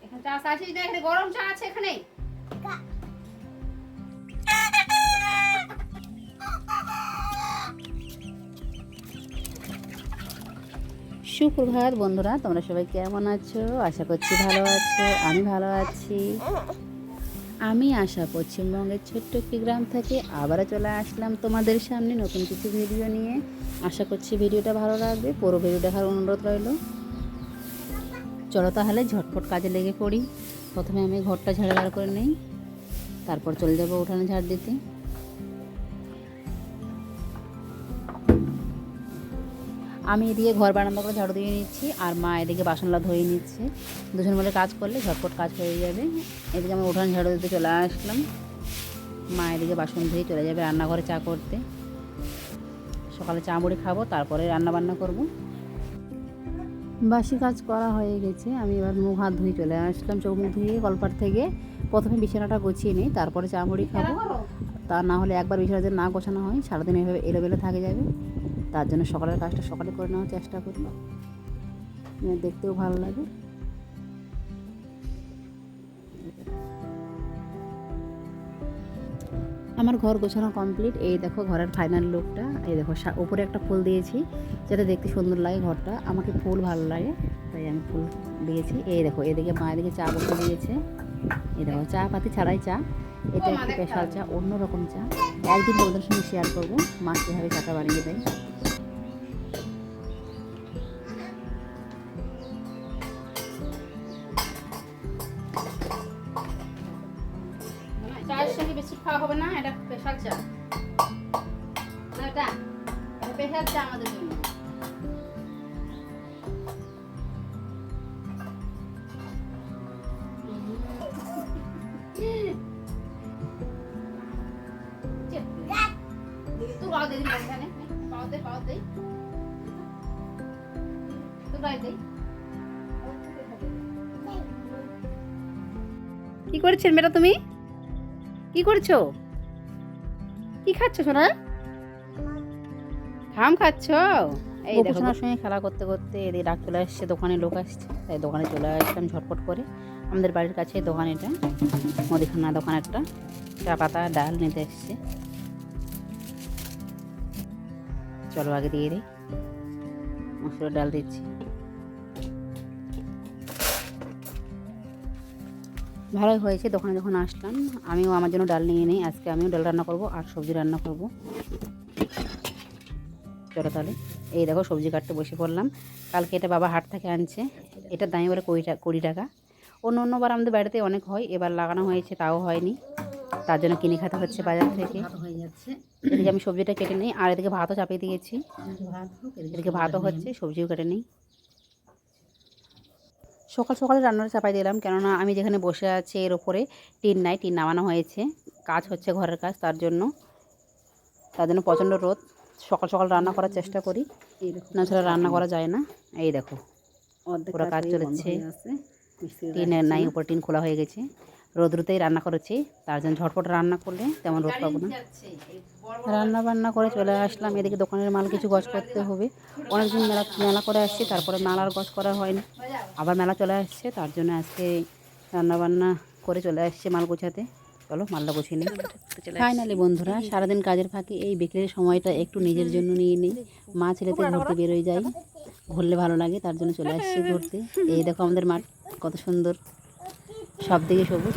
এখানে চা আছে, এখানে গরম চা আছে এখানে। সুপ্রভাত বন্ধুরা, তোমরা সবাই কেমন আছো? আশা করছি ভালো আছো। আমি ভালো আছি। আমি আশা পশ্চিমবঙ্গের ছোট্ট একটি গ্রাম থেকে আবারও চলে আসলাম তোমাদের সামনে নতুন কিছু ভিডিও নিয়ে। আশা করছি ভিডিওটা ভালো লাগবে। পুরো ভিডিও দেখার অনুরোধ রইল। চলো তাহলে ঝটপট কাজে লেগে পড়ি। প্রথমে আমি ঘরটা ঝাড় করে নিই, তারপর চলে যাবো উঠানে ঝাড় দিতে। আমি এদিকে ঘর বারান্দা করে ঝাড়ু দিয়ে নিচ্ছি, আর মা এদিকে বাসনলা ধুয়ে নিচ্ছে। দুজন মিলে কাজ করলে ঝটপট কাজ হয়ে যাবে। এদিকে আমি উঠান ঝাড়ু দিতে চলে আসলাম। মা এদিকে বাসন ধুয়ে চলে যাবে রান্নাঘরে চা করতে। সকালে চা মুড়ি খাবো, তারপরে রান্না বান্না করব। বাসি কাজ করা হয়ে গেছে। আমি এবার মুখ হাত ধুয়ে চলে আসলাম, চোখ মুখ ধুয়ে কলপার থেকে। প্রথমে বিছানাটা গুছিয়ে নিই, তারপরে চা মুড়ি খাবো। তা না হলে একবার বিছানা যদি না গোছানো হয় সারাদিন এভাবে এলোবেলো থাকে যাবে। তার জন্য সকালের কাজটা সকালে করে নেওয়ার চেষ্টা করি, দেখতেও ভালো লাগে। আমার ঘর গোছানো কমপ্লিট। এই দেখো ঘরের ফাইনাল লুকটা। এই দেখো উপরে একটা ফুল দিয়েছি যাতে দেখতে সুন্দর লাগে ঘরটা। আমাকে ফুল ভালো লাগে তাই আমি ফুল দিয়েছি। এই দেখো এদিকে মা এদিকে চা বসে দিয়েছে। এই দেখো চা পাতি ছাড়াই চা। এটা একটু স্পেশাল চা, অন্যরকম চা। একদিন তোমাদের সঙ্গে শেয়ার করবো মা কীভাবে চাটা বানিয়ে দেয়। চায়ের সঙ্গে বিস্কুট খাওয়া হবে না, এটা স্পেশাল চা। এটা স্পেশাল চা আমাদের জন্য। কি করছেন বেটা? তুমি কি করছো? কি খাচ্ছ সোনা? খাম খাচ্ছ? এই দেখো সোনার সঙ্গে খেলা করতে করতে এদিকে ডাক চলে আসছে, দোকানে লোক আসছে তাই দোকানে চলে আসলাম ঝটপট করে। আমাদের বাড়ির কাছে দোকান, এটা মুদিখানা দোকান একটা। চা পাতা ডাল নিতে এসছে। চলো আগে দিয়ে দিই। মসুর ডাল দিচ্ছি। ভালোই হয়েছে দোকানে যখন আসলাম। আমিও আমার জন্য ডাল নিয়ে নিই। আজকে আমিও ডাল রান্না করব আর সবজি রান্না করব। চলো তাহলে। এই দেখো সবজি কাটতে বসে পড়লাম। কালকে এটা বাবা হাট থেকে আনছে। এটার দাম এবারে 20 টাকা। অন্যবার আমাদের বাড়িতে অনেক হয়, এবার লাগানো হয়েছে তাও হয়নি, তার জন্য কিনে খেতে হচ্ছে বাজার থেকে। এদিকে আমি সবজিটা কেটে নিই, আর এদিকে ভাতও চাপিয়ে দিয়েছি। এদিকে ভাতও হচ্ছে, সবজিও কেটে নিই। সকাল সকালে রান্নাটা চাপাই দিলাম, কেননা আমি যেখানে বসে আছি এর ওপরে টিন নাই, টিন নামানো হয়েছে। কাজ হচ্ছে ঘরের কাজ, তার জন্য প্রচণ্ড রোদ। সকাল সকাল রান্না করার চেষ্টা করি, না ছাড়া রান্না করা যায় না। এই দেখো পুরো কাজ চলেছে। টিনের নাই, উপর টিন খোলা হয়ে গেছে। রোদ্রুতেই রান্না করেছি, তার জন্য ঝটপট রান্না করলে তেমন রোদ পাবো না। রান্না বান্না করে চলে আসলাম। এদিকে দোকানের মাল কিছু গজ করতে হবে। অনেকদিন মেলা করে আসছি, তারপরে মাল আর গজ করা হয়নি। আবার মেলা চলে আসছে, তার জন্য আজকে রান্না বান্না করে চলে আসছে মাল গোছাতে। চলো মালটা গুছিয়ে নিই। ফাইনালি বন্ধুরা, সারাদিন কাজের ফাঁকে এই বিকেলের সময়টা একটু নিজের জন্য নিয়ে নিই। মা ছেলেতে ঘুরতে বেরোয় যাই, ঘুরলে ভালো লাগে, তার জন্য চলে আসছি ঘুরতে। এই দেখো আমাদের মাঠ কত সুন্দর, সব দিকে সবুজ।